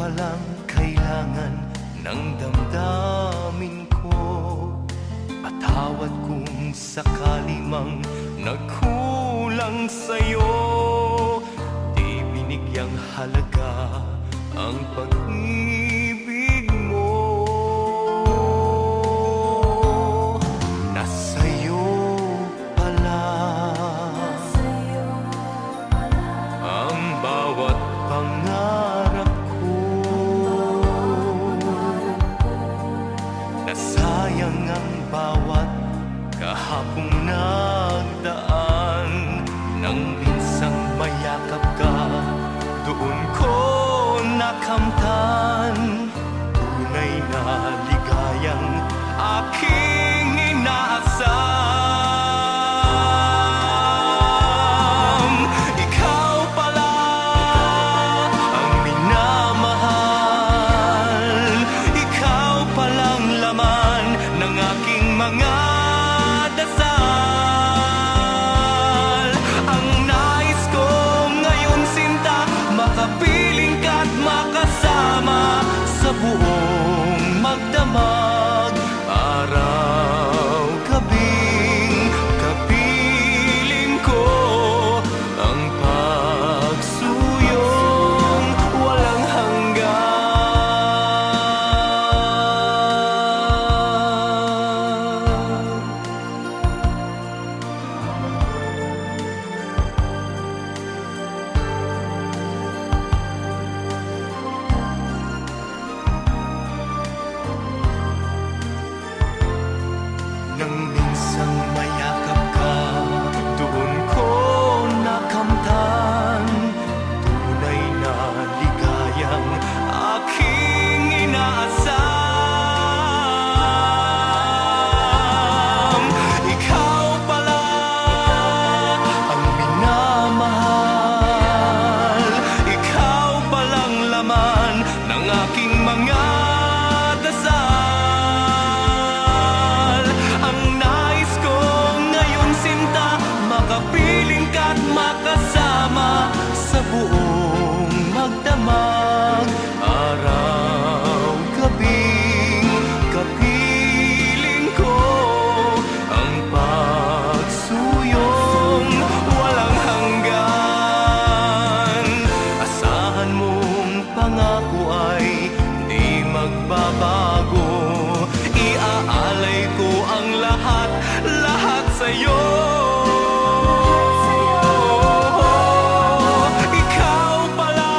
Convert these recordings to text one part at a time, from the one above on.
palang kailangan ng damdamin ko. Patawad kung sakali mang nagkulang sa'yo. Di binigyang halaga ang pag-ibig mo. Nasa'yo pala ang bawat pangarap ko. Nasayang ang bawat kahapong nagdaan. Nang minsang mayakap ka, doon ko nakamtan. Tunay na ligayang aking inaasam. Ikaw pala ang minamahal. Ikaw palang laman ng aking mga dasal. Ang nais ko ngayon, sinta, makapiling ka't makasama sa buong magdamag. Araw, gabing kapiling ko ang pagsuyong walang hanggan. Nang minsang mayakap ka, doon ko nakamtan. Tunay na ligayang aking inaasam. Ikaw pala ang minamahal. Ikaw palang laman ng aking mga dasal. Ang nais ko ngayon, sinta, makapiling ka't makasama sa buong magdamag. Araw, gabing kapiling ko ang pagsuyong walang hanggan. Asahan mong pangako ay di magbabago. Iaalay ko ang lahat, lahat sa'yo. Ikaw pala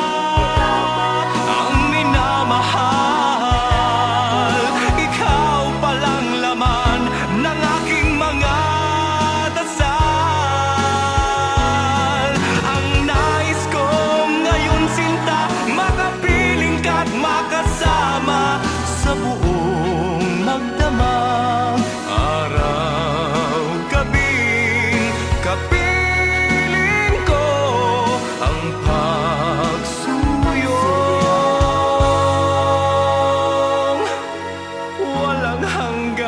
ang minamahal. Ikaw palang laman ng aking mga dasal. Ang nais ko ngayon, sinta, makapiling ka't makasama sa buong magdamag. Araw, gabing kapiling ko ang pagsuyong walang hanggan.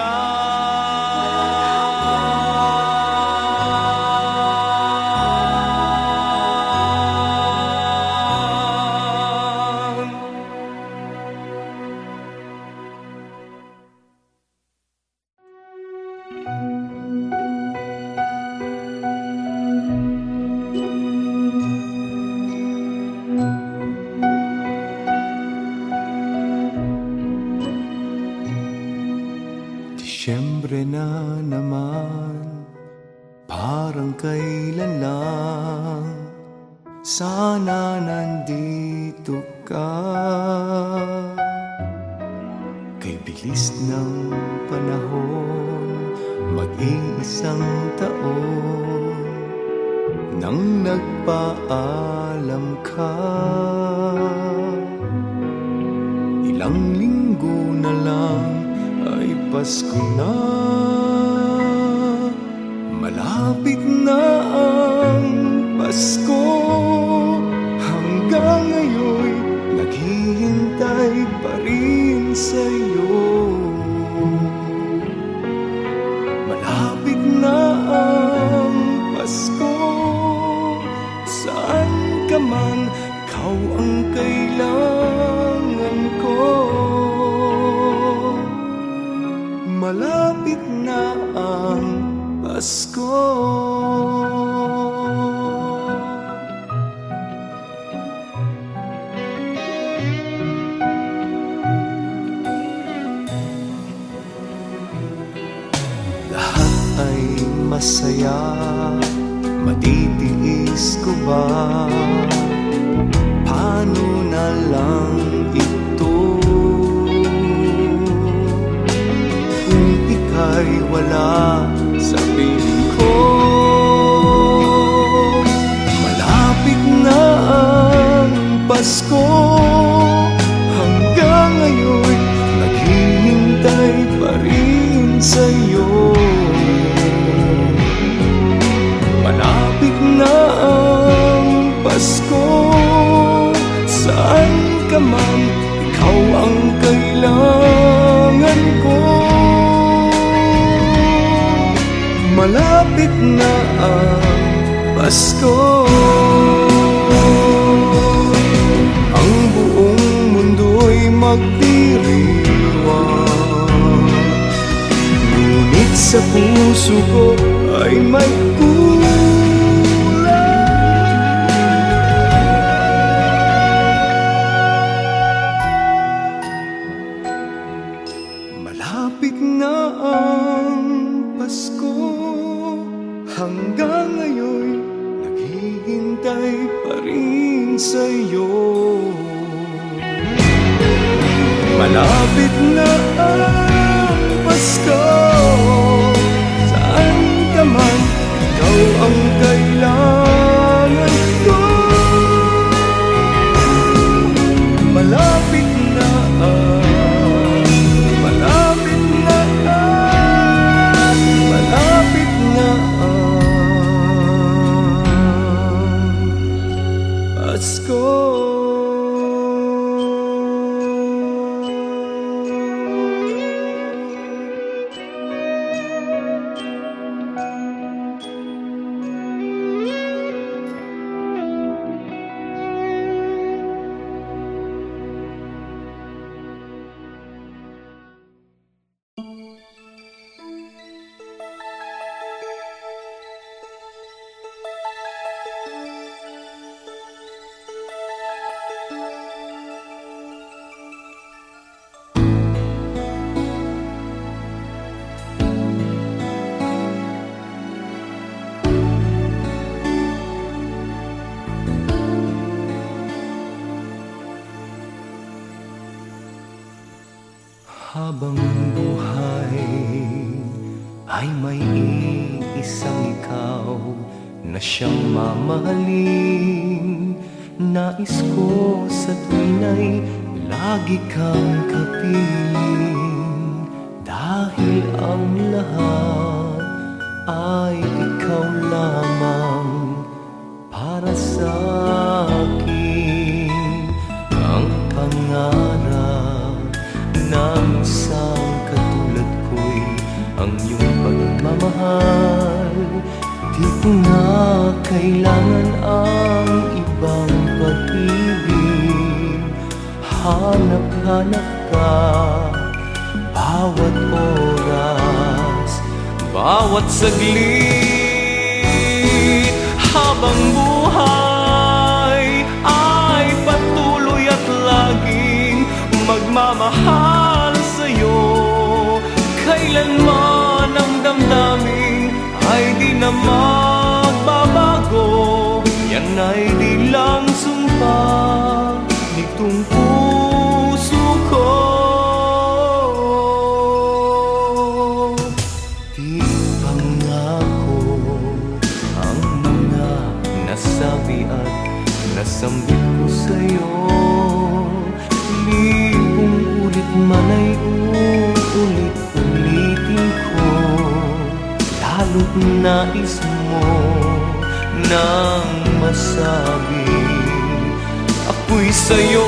Disyembre na naman, parang kailan lang. Sana nandito ka. Kay bilis ng panahon, mag-iisang taon nang nagpaalam ka. Ilang linggo na lang ay Pasko na. Malapit na ang Pasko. Hanggang ngayon naghihintay pa rin sa'yo. Malapit na ang Pasko. Saan ka man, ikaw ang kailangan masaya, matitiis ko ba? Paano na lang ito kung ika'y wala sa piling ko? Malapit na ang Pasko, hanggang ngayon naghihintay pa rin sa'yo. Malapit na ang Pasko, saan ka man, ikaw ang kailangan ko. Malapit na ang Pasko, ang buong mundo'y magdiriwang, ngunit sa puso ko ay may malapit na ang Pasko, hanggang ngayon naghihintay pa rin sa'yo. Malapit na ang Pasko, saan ka man, ikaw ang kailangan ko. Malapit na ang Pasko. Habang buhay ay may iisang ikaw na siyang mamahalin. Nais ko sa tuwina'y lagi kang kapiling, dahil ang lahat ay ikaw lamang para sa akin. Ang pangarap ng isang katulad ko'y ang iyong pagmamahal. Di ko na kailangan ang ibang pag-ibig. Hanap-hanap ka bawat oras, bawat saglit. Habang buhay ay patuloy at laging magmamahal sa'yo. Kailanman ang damdamin ay di na magbabago. Yan ay di lang sumpa nitong puso ko. Di pangako ang mga nasabi at nasambit ko sa'yo. Libong ulit man ay ulit-ulitin ko, lalo't nais mo nang masabi ako'y sa'yo.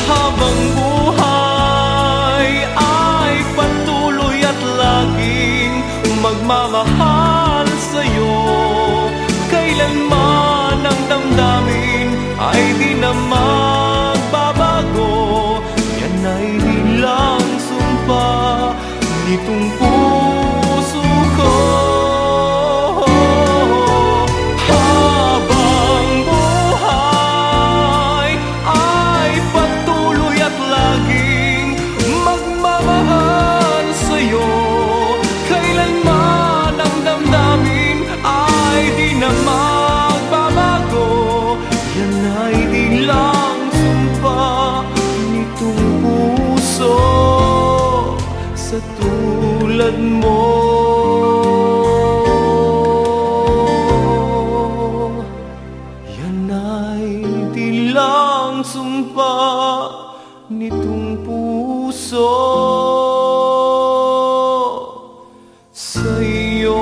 Habang buhay ay patuloy at laging magmamahal sa'yo. Kailanman ang damdamin ay di na magbabago. Yan ay di lang sumpa nitong puso ko. Habang buhay ay patuloy at laging magmamahal sa'yo. Kailanman sumpa nitong puso sa'yo.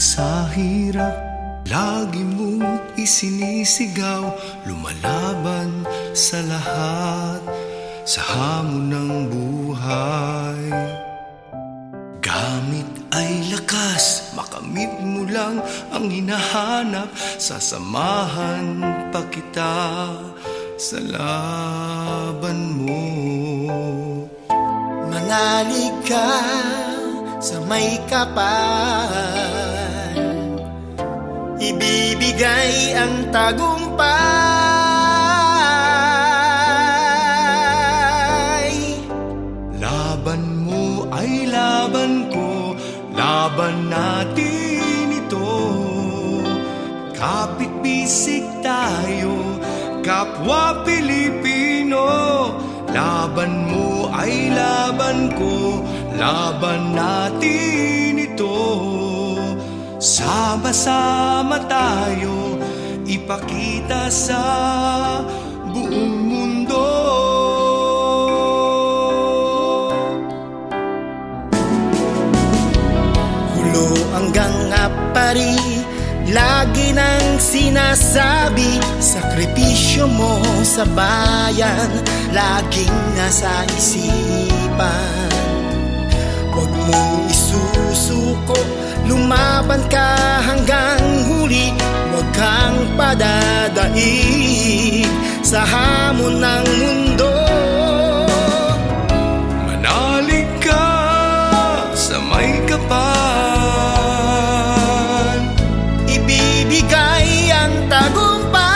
Sa hirap, lagi mong isinisigaw, lumalaban sa lahat, sa hamon ng buhay. Gamit ay lakas, makamit mo lang ang hinahanap, sasamahan pa kita sa laban mo. Manalig ka sa may kapal, ibibigay ang tagumpay. Laban mo ay laban ko, laban natin ito. Kapit-bisig tayo, kapwa Pilipino. Laban mo ay laban ko, laban natin ito. Sama-sama tayo, ipakita sa buong mundo. Hulo hanggang apari, lagi nang sinasabi, sakripisyo mo sa bayan, laging nasa isipan. Huwag mong isusuko, lumaban ka hanggang huli, huwag kang padadaig sa hamon ng mundo. Manalig ka sa may kapal, ibibigay ang tagumpay.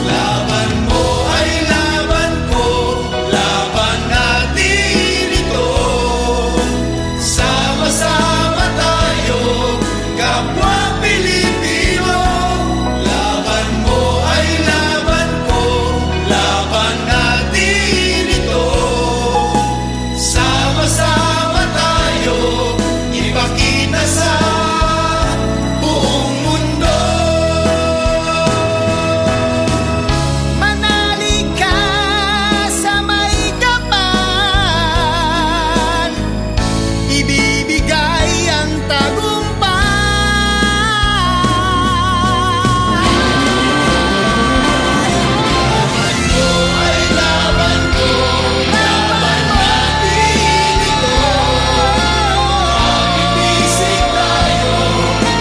laban mo ay laban ko, laban natin ito. Sama-sama tayo, kapwa Pilipino. Laban mo ay laban ko, laban natin ito. Sama-sama tayo, ipakita sa buong mundo. Manalig ka sa may kapal, ibibigay ang tagumpay. Ay laban ko, laban natin ito. Mag-ibisig tayo,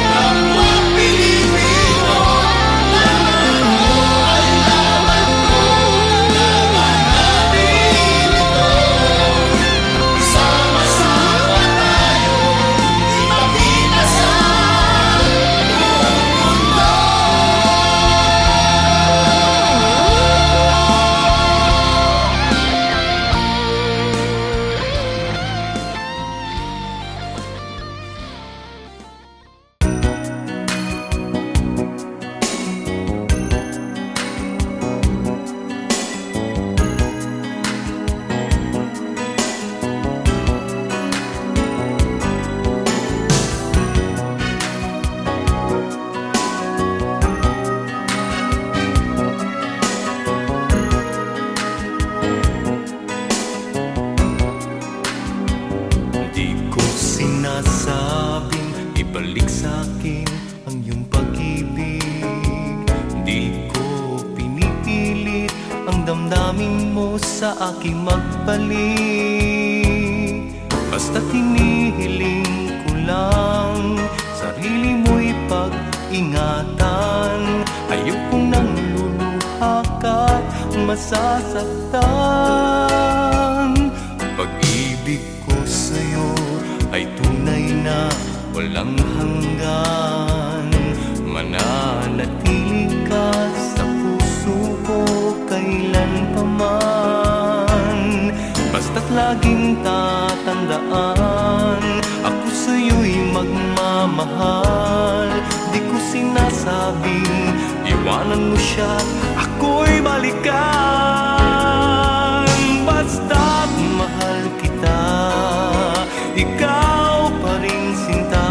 kapwa Pilipino. Laban mo ay laban ko, laban natin ito. Sama-sama tayo, ipakita sa buong mundo. Di ko sinasabing ibalik sa'kin ang iyong pag-ibig. Di ko pinipilit ang damdamin mo sa aking magbalik. Basta't hinihiling ko lang sarili mo'y pag ingatan. Ayokong nang luluha ka't masasaktan. Pag-ibig ko sa'yo ay tunay na walang hanggan. Mananatili ka sa puso ko kailanpaman. Basta't laging tatandaan, ako sa'yo'y magmamahal. Di ko sinasabing iwanan mo siya, ako'y balikan. Basta't mahal kita, ikaw pa rin sinta.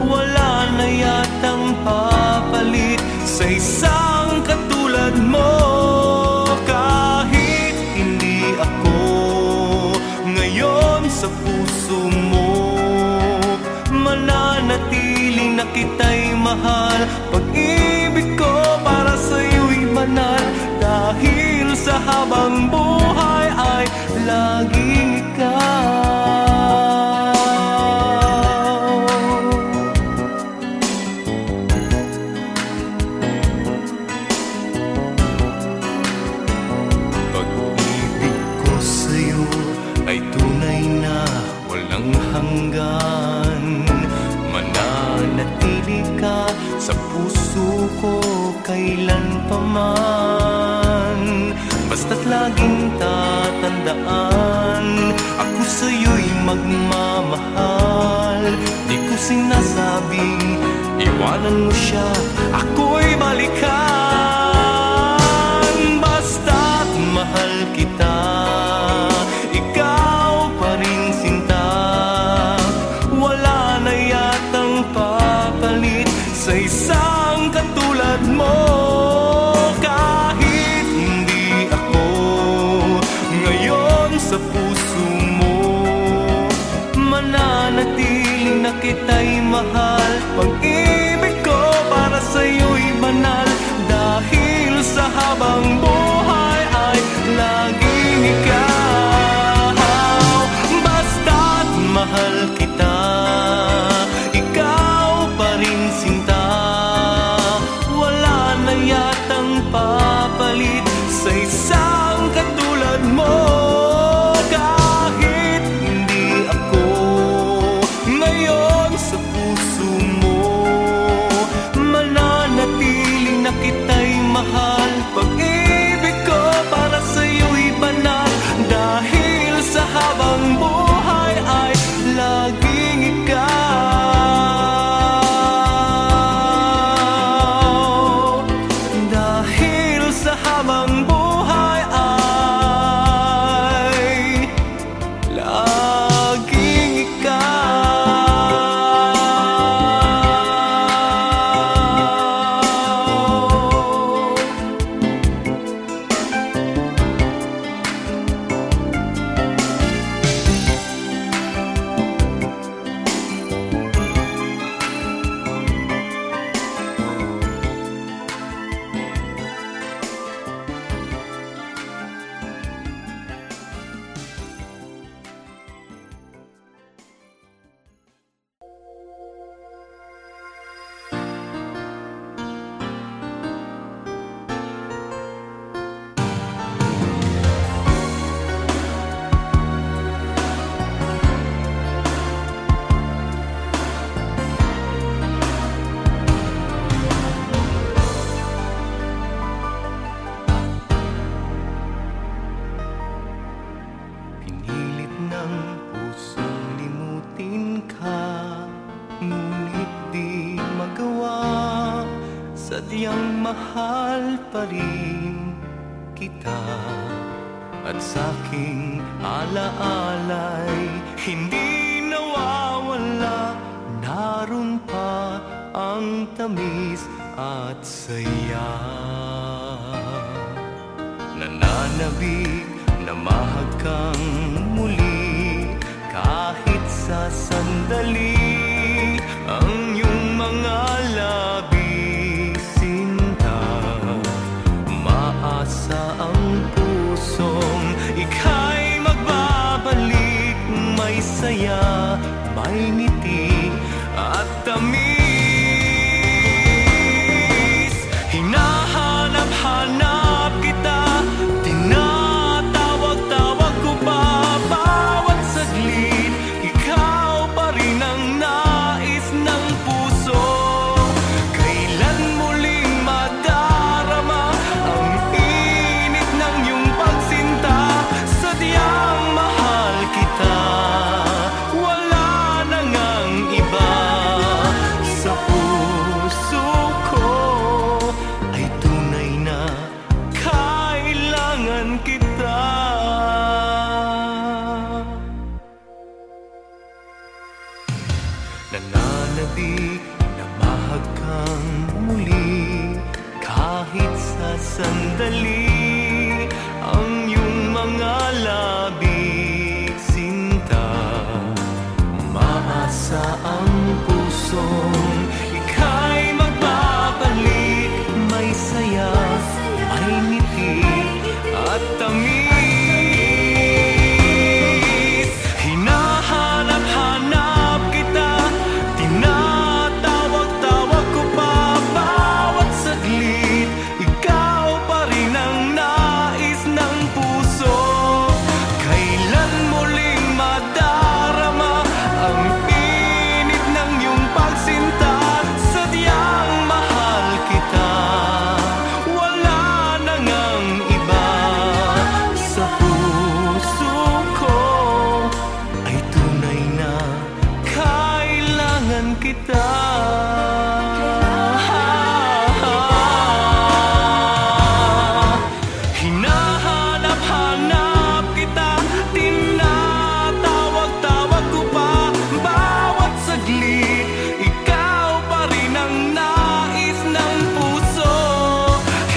Wala na yatang papalit sa isang katulad mo. Kahit hindi ako ngayon sa puso mo, mananatili na kita'y mahal. Pag-ibig ko para sa'yo'y banal, dahil sa habang buhay ay laging ikaw. Pag-ibig ko sa'yo ay tunay na walang hanggan. Mananatili ka sa puso ko kailanpaman. Basta't laging tatandaan, ako sa'yo'y magmamahal. Di ko sinasabing iwanan mo siya, ako'y balikan. Basta't mahal kita, ikaw pa rin sinta. Wala na yatang papalit sa isang katulad mo. Kahit hindi ako ngayon sa puso mo, mananatili na kita'y mahal. Pag-ibig ko para sa'yo'y banal, dahil sa habang buhay ay laging ikaw. Basta't mahal kita, ikaw pa rin sinta. Wala na yatang papalit sa isang katulad mo. Kahit hindi ako ngayon sa puso mo, mananatili na kita'y mahal. Pag-ibig ko para sa'yo'y banal, dahil sa habang buhay ay laging ikaw. Dahil sa habang buhay ay laging sadyang mahal pa rin kita. At sa'king alaala'y hindi nawawala, naroon pa ang tamis at saya. Nananabik na mahagkang muli, kahit sa sandali, ang iyong mga labi sinta. Maasa ang pusong ika'y magbabalik, may saya, may ngiti at tamis. ng muli, kahit sa sandali, ang iyong mga labi, sinta. Maasa ang pusong ika'y magbabalik, may saya, may ngiti at tamis. Hinahanap-hanap kita, tinatawag-tawag ko pa bawat saglit. Ikaw pa rin ang nais ng puso. Kailan muling madarama ang init ng iyong pagsinta? Sadyang mahal kita, wala na ngang iba. Sa puso ko ay tunay na kailangan kita. Hinahanap-hanap kita, tinatawag-tawag ko pa bawat saglit. Ikaw pa rin ang nais ng puso.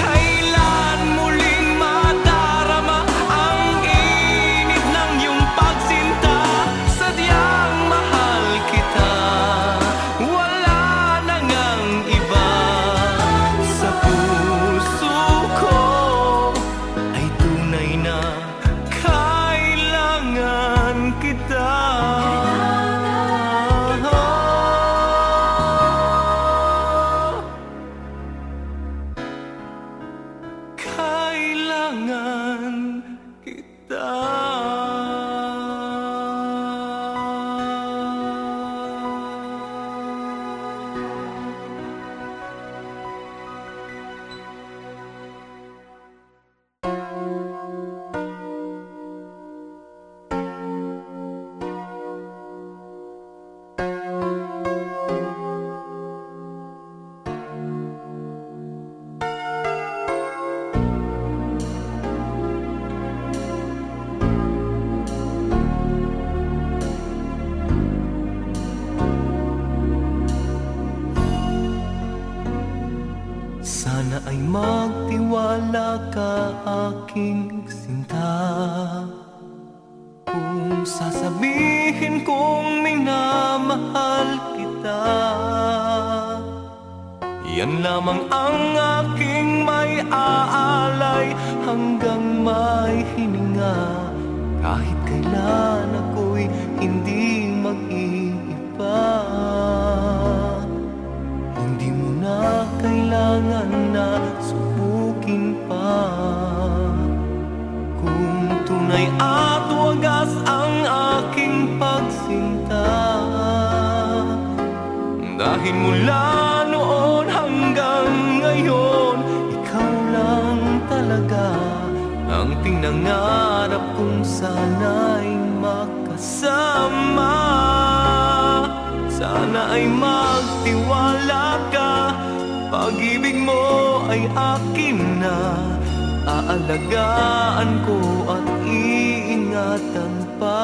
Kailan muling madarama ang init ng iyong pagsinta? Sadyang mahal kita, wala na ngang iba. Sa puso ko ay tunay na kailangan kita. Kailangan kita. Sana ay magtiwala ka, aking sinta. Kung sasabihin kong minamahal kita, yan lamang ang aking may aalay hanggang may hininga. Kahit kailan ako'y hindi mag-iiba, hindi mo na kailangan na subukin pa. Kung tunay at wagas ang aking pagsinta, dahil mula noon hanggang ngayon, ikaw lang talaga ang pinangarap kong sana'y makasama. Sana ay magtiwala ka, pag-ibig mo ay akin na. Aalagaan ko at iingatan pa.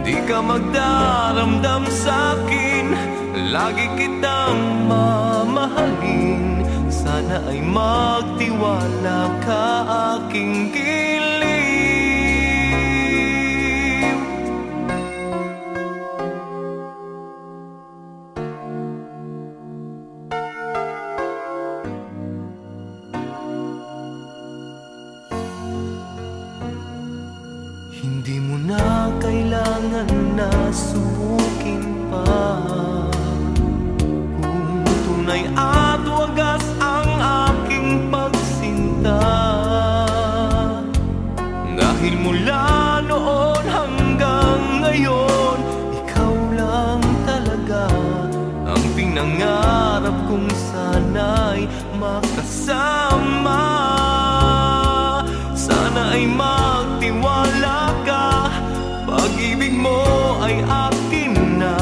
Di ka magdaramdam sa'kin, lagi kitang mamahalin. Sana ay magtiwala ka, aking giliw. Hindi mo na kailangan na subukin pa. Kung tunay at wagas ang aking pagsinta, dahil mula noon hanggang ngayon, ikaw lang talaga ang pinangarap kong sana'y makasama. Sana ay magtiwala ka, pag-ibig mo ay akin na.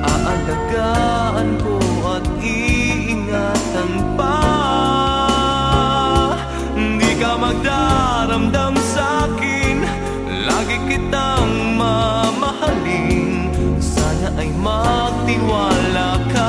Aalagaan ko at iingatan pa. Di ka magdaramdam sa'kin, lagi kitang mamahalin. Sana ay magtiwala ka.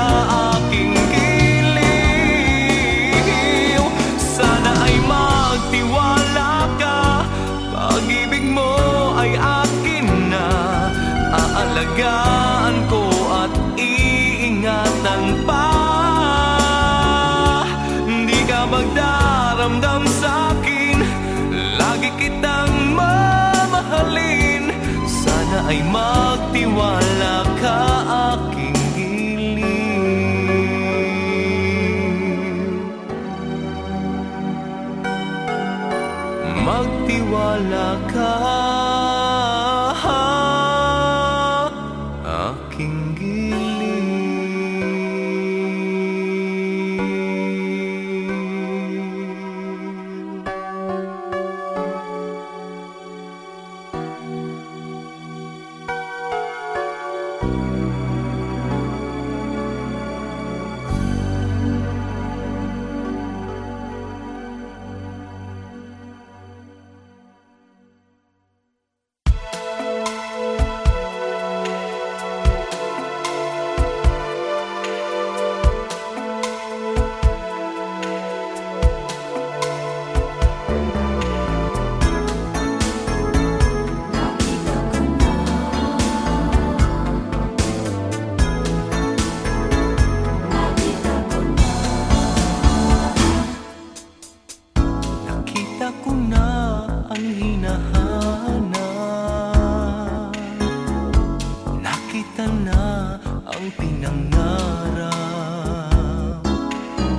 ay magtiwala ka aking giliw. Magtiwala ka aking giliw. Nakita na ang pinangarap.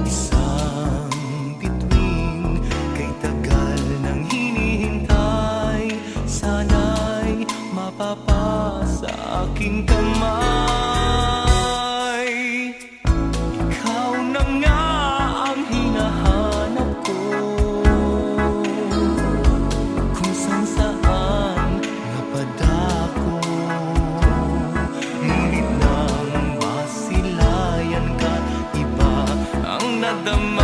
Isang bituin kay tagal nang hinihintay. Sana'y mapapasa aking kamay. Ikaw na nga ang hinahanap ko, kung saan napadako. Ngunit nang masilayan ka, iba ang nadama.